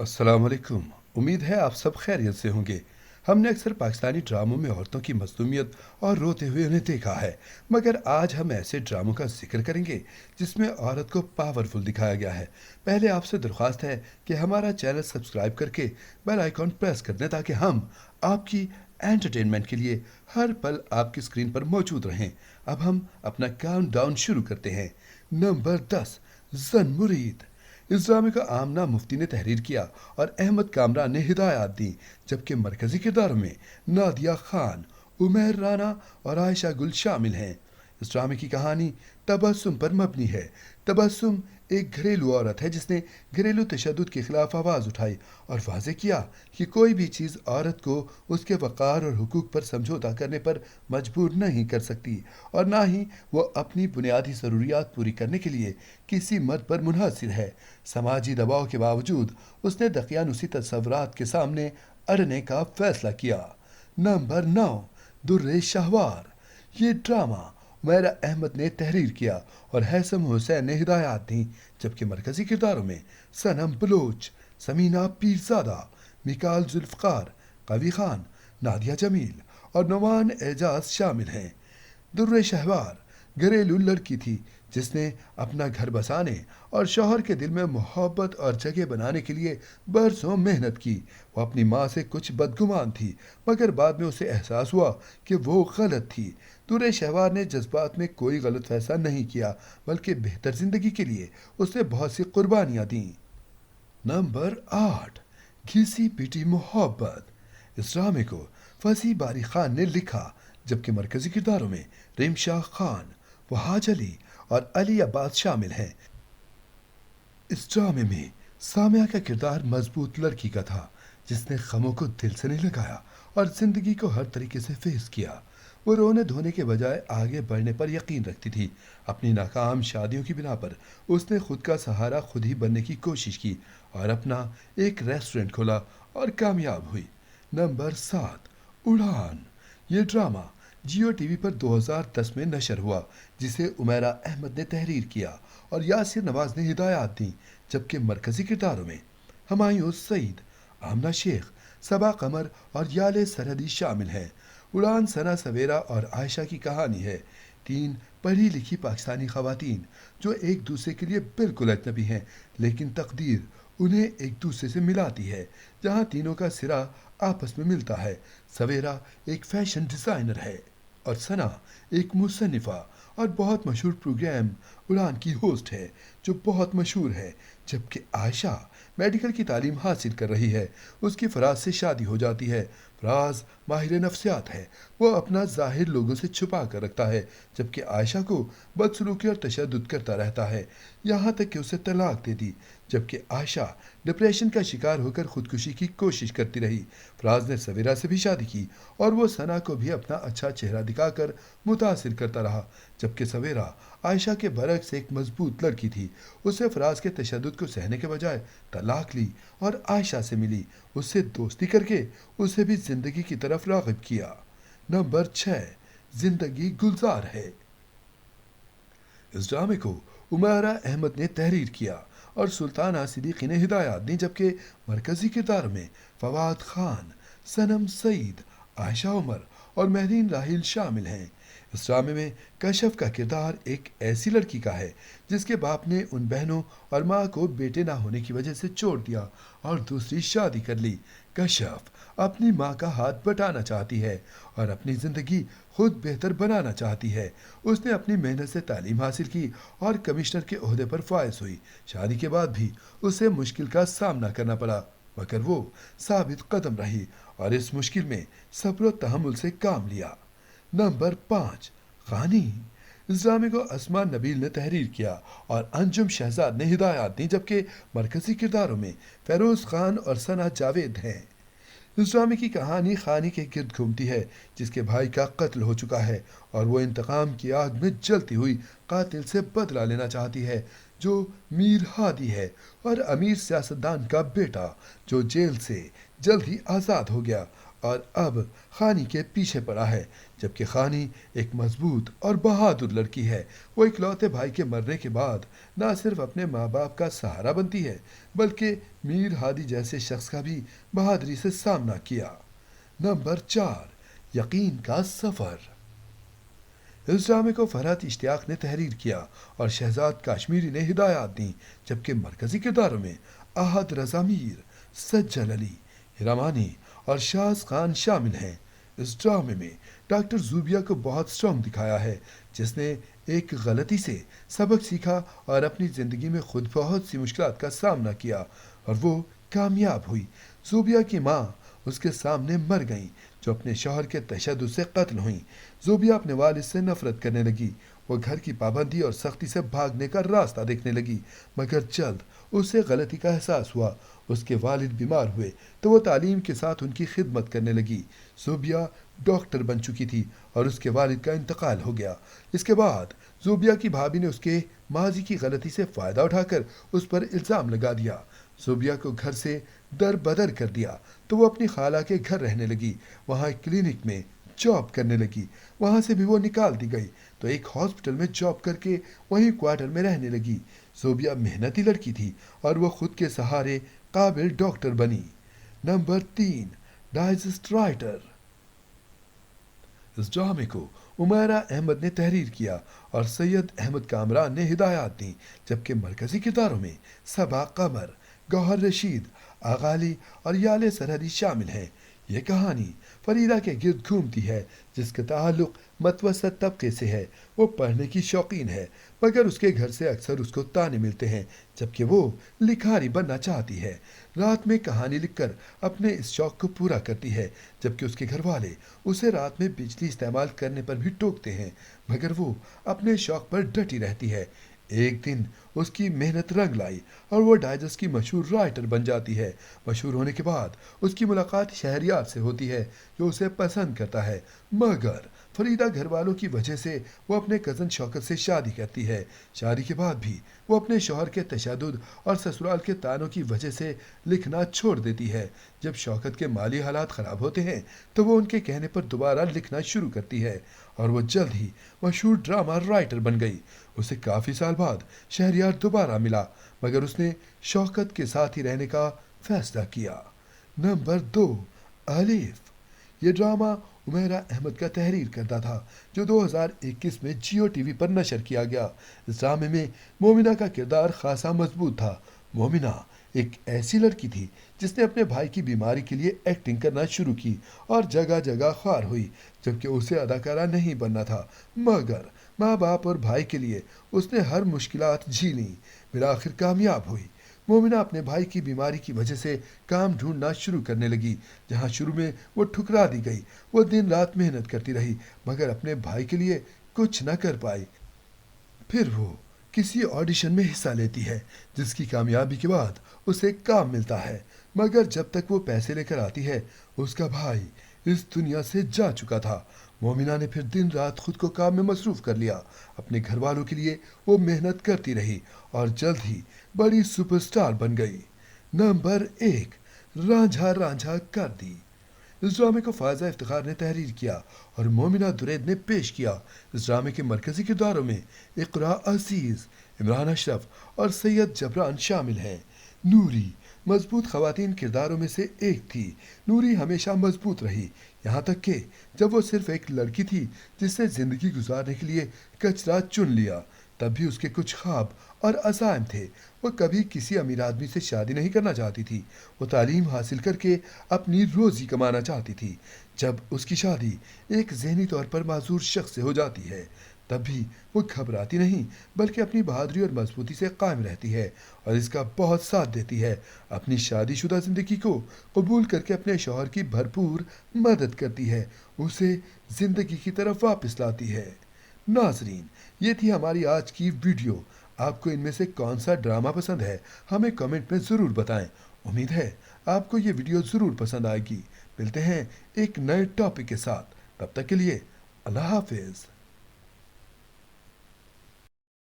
अस्सलाम वालेकुम। उम्मीद है आप सब खैरियत से होंगे। हमने अक्सर पाकिस्तानी ड्रामों में औरतों की मज़लूमियत और रोते हुए उन्हें देखा है, मगर आज हम ऐसे ड्रामों का जिक्र करेंगे जिसमें औरत को पावरफुल दिखाया गया है। पहले आपसे दरख्वास्त है कि हमारा चैनल सब्सक्राइब करके बेल आइकॉन प्रेस कर दें ताकि हम आपकी एंटरटेनमेंट के लिए हर पल आपकी स्क्रीन पर मौजूद रहें। अब हम अपना काउंटडाउन शुरू करते हैं। नंबर 10, जन मुरीद। इस ड्रामे का आमना मुफ्ती ने तहरीर किया और अहमद कामरान ने हिदायत दी, जबकि मरकजी किरदारों में नादिया खान, उमैर राना और आयशा गुल शामिल हैं। इस ड्रामे की कहानी तबस्सुम पर मबनी है। तबस्सुम एक घरेलू औरत है जिसने घरेलू तशद्दुद के खिलाफ आवाज़ उठाई और वाज़े किया कि कोई भी चीज़ औरत को उसके वक़ार और हुकूक पर समझौता करने पर मजबूर नहीं कर सकती, और ना ही वो अपनी बुनियादी ज़रूरियात पूरी करने के लिए किसी मर्द पर मुनहसर है। समाजी दबाव के बावजूद उसने दकियानुसी तसव्वुरात के सामने अड़ने का फैसला किया। नंबर 9, दुर्रे शहवार। ये ड्रामा उमैरा अहमद ने तहरीर किया और हैसम हुसैन ने हिदायत दी, जबकि मरकजी किरदारों में सनम बलोच, समीना पीरजादा, मिकाल जुल्फ़कार, कवी खान, नादिया जमील और नुमान एजाज शामिल हैं। दुर्रे शहवार घरेलू लड़की थी जिसने अपना घर बसाने और शौहर के दिल में मोहब्बत और जगह बनाने के लिए बरसों मेहनत की। वो अपनी माँ से कुछ बदगुमान थी, मगर बाद में उसे एहसास हुआ कि वो गलत थी। दुर्रे शहवार ने जज्बात में कोई गलत फैसला नहीं किया, बल्कि बेहतर ज़िंदगी के लिए उसने बहुत सी कुर्बानियाँ दीं। नंबर 8, घिसी पिटी मोहब्बत। इस ड्रामे को फसी बारी खान ने लिखा, जबकि मरकजी किरदारों में रिमशाह खान, वहाज अली और अली अब्बास शामिल हैं। इस ड्रामे में सामिया का किरदार मजबूत लड़की का था जिसने गमों को दिल से नहीं लगाया और जिंदगी को हर तरीके से फेस किया। वो रोने धोने के बजाय आगे बढ़ने पर यकीन रखती थी। अपनी नाकाम शादियों की बिना पर उसने खुद का सहारा खुद ही बनने की कोशिश की और अपना एक रेस्टोरेंट खोला और कामयाब हुई। नंबर 7, उड़ान। ये ड्रामा जियो टीवी पर 2010 में नशर हुआ, जिसे उमैरा अहमद ने तहरीर किया और यासिर नवाज ने हिदायत दी, जबकि मरकजी किरदारों में हमायूं सईद, आमना शेख, सबा कमर और याले सरहदी शामिल हैं। उड़ान सना सवेरा और आयशा की कहानी है। तीन पढ़ी लिखी पाकिस्तानी खवातीन जो एक दूसरे के लिए बिल्कुल अजनबी हैं, लेकिन तकदीर उन्हें एक दूसरे से मिलाती है, जहाँ तीनों का सिरा आपस में मिलता है। सवेरा एक फैशन डिज़ाइनर है और सना एक मुसन्निफ़ा और बहुत मशहूर प्रोग्राम उड़ान की होस्ट है जो बहुत मशहूर है, जबकि आयशा मेडिकल की तालीम हासिल कर रही है। उसकी फराज से शादी हो जाती है। फराज माहिर नफ्सियात है। वो अपना ज़ाहिर लोगों से छुपा कर रखता है, जबकि आयशा को बदसलूकी और तशद्दुद करता रहता है, यहाँ तक कि उसे तलाक दे दी। जबकि आयशा डिप्रेशन का शिकार होकर खुदकुशी की कोशिश करती रही। फराज ने सवेरा से भी शादी की और वो सना को भी अपना अच्छा चेहरा दिखाकर मुतासिर करता रहा, जबकि सवेरा आयशा के बरक्स एक मजबूत लड़की थी। उसे फराज के तशद्दुद को सहने के बजाय तलाक ली और आयशा से मिली। उससे दोस्ती करके उसे भी जिंदगी की तरफ राग़िब किया। नंबर 6, जिंदगी गुलजार है। इस ड्रामे को उमैरा अहमद ने तहरीर किया और सुल्ताना सिद्दीकी ने हिदायत दी, जबकि मरकजी किरदार में फवाद खान, सनम सईद, आयशा उमर और महरीन राहिल शामिल हैं। इस ड्रामे में कशफ का किरदार एक ऐसी लड़की का है जिसके बाप ने उन बहनों और माँ को बेटे ना होने की वजह से छोड़ दिया और दूसरी शादी कर ली। कशफ अपनी माँ का हाथ बटाना चाहती है और अपनी ज़िंदगी खुद बेहतर बनाना चाहती है। उसने अपनी मेहनत से तालीम हासिल की और कमिश्नर के ओहदे पर फायज हुई। शादी के बाद भी उसे मुश्किल का सामना करना पड़ा, मगर वो साबित कदम रही और इस मुश्किल में सब्र और तहम्मुल से काम लिया। नंबर 5, गानी। इस ड्रामे को असमान नबील ने तहरीर किया और अंजुम शहजाद ने हिदायत दी, जबकि मरकजी किरदारों में फेरोज़ खान और सना जावेद हैं। इस ड्रामे की कहानी खानी के गिर्द घूमती है जिसके भाई का कत्ल हो चुका है और वो इंतकाम की आग में जलती हुई कातिल से बदला लेना चाहती है, जो मीर हादी है और अमीर सियासतदान का बेटा जो जेल से जल्द ही आज़ाद हो गया। اور اب خانی کے پیچھے پڑا ہے، جبکہ خانی ایک مضبوط اور بہادر لڑکی ہے۔ وہ اکلوتے بھائی کے مرنے کے بعد نہ صرف اپنے ماں باپ کا سہارا بنتی ہے، بلکہ میر ہادی جیسے شخص کا بھی بہادری سے سامنا کیا۔ نمبر 4، یقین کا سفر۔ اس ڈرامے کو فرحت اشتیاق نے تحریر کیا اور شہزاد کاشمیری نے ہدایات دیں، جبکہ مرکزی کرداروں میں احد رضا میر، سجل علی، ہیرامانی اور شاز خان شامل ہیں۔ اس ڈرامے میں ڈاکٹر زوبیہ کو بہت اسٹرانگ دکھایا ہے، جس نے ایک غلطی سے سبق سیکھا اور اپنی زندگی میں خود بہت سی مشکلات کا سامنا کیا اور وہ کامیاب ہوئی۔ زوبیہ کی ماں اس کے سامنے مر گئیں، جو اپنے شوہر کے تشدد سے قتل ہوئیں۔ زوبیہ اپنے والد سے نفرت کرنے لگی۔ وہ گھر کی پابندی اور سختی سے بھاگنے کا راستہ دیکھنے لگی، مگر جلد اسے غلطی کا احساس ہوا۔ اس کے والد بیمار ہوئے تو وہ تعلیم کے ساتھ ان کی خدمت کرنے لگی۔ زوبیہ ڈاکٹر بن چکی تھی اور اس کے والد کا انتقال ہو گیا۔ اس کے بعد زوبیہ کی بھابھی نے اس کے ماضی کی غلطی سے فائدہ اٹھا کر اس پر الزام لگا دیا۔ زوبیہ کو گھر سے در بدر کر دیا تو وہ اپنی خالہ کے گھر رہنے لگی۔ وہاں ایک کلینک میں جاب کرنے لگی۔ وہاں سے بھی وہ نکال دی گئی تو ایک ہاسپٹل میں جاب کر کے وہیں کوارٹر میں رہنے لگی۔ زوبیہ محنتی لڑکی تھی اور وہ خود کے سہارے قابل ڈاکٹر بنی۔ Number 3، digest writer. اس ڈرامے کو عمیرہ احمد نے تحریر کیا اور سید احمد کامران نے ہدایات دیں، جبکہ مرکزی کرداروں میں صبا قمر، گوہر رشید، آغالی اور یال سرحدی شامل ہیں۔ یہ کہانی فریدہ کے گرد گھومتی ہے، جس کا تعلق متوسط طبقے سے ہے۔ وہ پڑھنے کی شوقین ہے، مگر اس کے گھر سے اکثر اس کو طعنے ملتے ہیں، جبکہ وہ لکھاری بننا چاہتی ہے۔ رات میں کہانی لکھ کر اپنے اس شوق کو پورا کرتی ہے، جبکہ اس کے گھر والے اسے رات میں بجلی استعمال کرنے پر بھی ٹوکتے ہیں، مگر وہ اپنے شوق پر ڈٹی رہتی ہے۔ ایک دن اس کی محنت رنگ لائی اور وہ ڈائجسٹ کی مشہور رائٹر بن جاتی ہے۔ مشہور ہونے کے بعد اس کی ملاقات شہریار سے ہوتی ہے، جو اسے پسند کرتا ہے، مگر فریدہ گھر والوں کی وجہ سے وہ اپنے کزن شوکت سے شادی کرتی ہے۔ شادی کے بعد بھی وہ اپنے شوہر کے تشدد اور سسرال کے طعنوں کی وجہ سے لکھنا چھوڑ دیتی ہے۔ جب شوکت کے مالی حالات خراب ہوتے ہیں تو وہ ان کے کہنے پر دوبارہ لکھنا شروع کرتی ہے اور وہ جلد ہی مشہور ڈرامہ رائٹر بن گئی۔ اسے کافی سال بعد شہریار دوبارہ ملا، مگر اس نے شوکت کے ساتھ ہی رہنے کا فیصلہ کیا۔ نمبر 2، الف۔ یہ ڈرامہ عمیرہ احمد کا تحریر کردہ تھا، جو 2021 میں جیو ٹی وی پر نشر کیا گیا۔ اس ڈرامے میں مومنہ کا کردار خاصا مضبوط تھا۔ مومنہ ایک ایسی لڑکی تھی جس نے اپنے بھائی کی بیماری کے لیے ایکٹنگ کرنا شروع کی اور جگہ جگہ خوار ہوئی، جبکہ اسے اداکارہ نہیں بننا تھا، مگر ماں باپ اور بھائی کے لیے اس نے ہر مشکلات جھیلیں۔ بالآخر کامیاب ہوئی۔ مومنہ اپنے بھائی کی بیماری کی وجہ سے کام ڈھونڈنا شروع کرنے لگی، جہاں شروع میں وہ ٹھکرا دی گئی۔ وہ دن رات محنت کرتی رہی، مگر اپنے بھائی کے لیے کچھ نہ کر پائی۔ پھر وہ کسی آڈیشن میں حصہ لیتی ہے، جس کی کامیابی کے بعد اسے کام ملتا ہے، مگر جب تک وہ پیسے لے کر آتی ہے اس کا بھائی اس دنیا سے جا چکا تھا۔ مومنہ نے پھر دن رات خود کو کام میں مصروف کر لیا۔ اپنے گھر والوں کے لیے وہ محنت کرتی رہی اور جلد ہی بڑی سپر سٹار بن گئی۔ نمبر 1، رانجھا رانجھا کر دی۔ اس ڈرامے کو فائزہ افتخار نے تحریر کیا اور مومنہ درید نے پیش کیا۔ اس ڈرامے کے مرکزی کرداروں میں اقرا عزیز، عمران اشرف اور سید جبران شامل ہیں۔ نوری مضبوط خواتین کرداروں میں سے ایک تھی۔ نوری ہمیشہ مضبوط رہی، یہاں تک کہ جب وہ صرف ایک لڑکی تھی جس نے زندگی گزارنے کے لیے کچرا چن لیا، تب بھی اس کے کچھ خواب اور عزائم تھے۔ وہ کبھی کسی امیر آدمی سے شادی نہیں کرنا چاہتی تھی۔ وہ تعلیم حاصل کر کے اپنی روزی کمانا چاہتی تھی۔ جب اس کی شادی ایک ذہنی طور پر معذور شخص سے ہو جاتی ہے، تب بھی وہ گھبراتی نہیں، بلکہ اپنی بہادری اور مضبوطی سے قائم رہتی ہے اور اس کا بہت ساتھ دیتی ہے۔ اپنی شادی شدہ زندگی کو قبول کر کے اپنے شوہر کی بھرپور مدد کرتی ہے، اسے زندگی کی طرف واپس لاتی ہے۔ ناظرین، یہ تھی ہماری آج کی ویڈیو۔ آپ کو ان میں سے کون سا ڈرامہ پسند ہے، ہمیں کمنٹ میں ضرور بتائیں۔ امید ہے آپ کو یہ ویڈیو ضرور پسند آئے گی۔ ملتے ہیں ایک نئے ٹاپک کے ساتھ، تب تک کے لیے اللہ حافظ۔